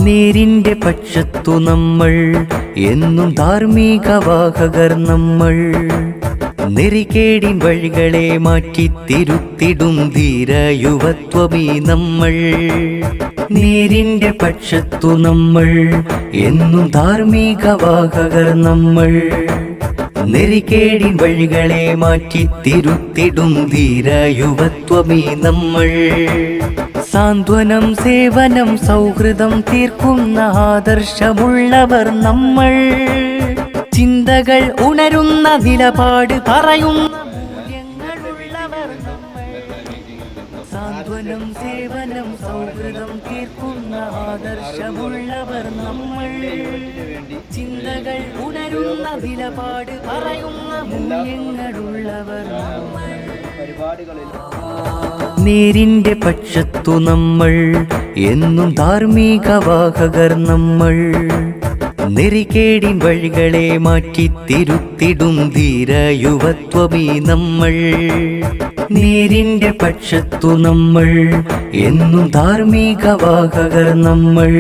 നേരിന്റെ പക്ഷത്തു നമ്മൾ, എന്നും ധാർമ്മികവാഹകർ നമ്മൾ. നെറികേടിൻ വഴികളെ മാറ്റി തിരുത്തിടും ധീരയുവത്വമീ നമ്മൾ. നേരിന്റെ പക്ഷത്തു നമ്മൾ, എന്നും ധാർമ്മികവാഹകർ നമ്മൾ. നെറികേടിൻ വഴികളെ മാറ്റി തിരുത്തിടും ധീരയുവത്വമീ നമ്മൾ. സാന്ത്വനം, സേവനം, സൗഹൃദം തീർക്കുന്ന ആദർശമുള്ളവർ നമ്മൾ. ചിന്തകൾ ഉണരുന്ന നിലപാട് പറയുന്ന മൂല്യങ്ങളുള്ളവർ നമ്മൾ. സാന്ത്വനം, സേവനം, സൗഹൃദം തീർക്കുന്ന ആദർശമുള്ളവർ നമ്മൾ. ചിന്തകൾ ഉണരുന്ന നിലപാട് പറയുന്ന മൂല്യങ്ങളുള്ളവർ നമ്മൾ. നേരിന്റെ പക്ഷത്തു നമ്മൾ, എന്നും ധാർമ്മികവാഹകർ നമ്മൾ. നെറികേടിൻ വഴികളെ മാറ്റി തിരുത്തിടും ധീരയുവത്വമീ നമ്മൾ. നേരിന്റെ പക്ഷത്തു നമ്മൾ, എന്നും ധാർമ്മികവാഹകർ നമ്മൾ.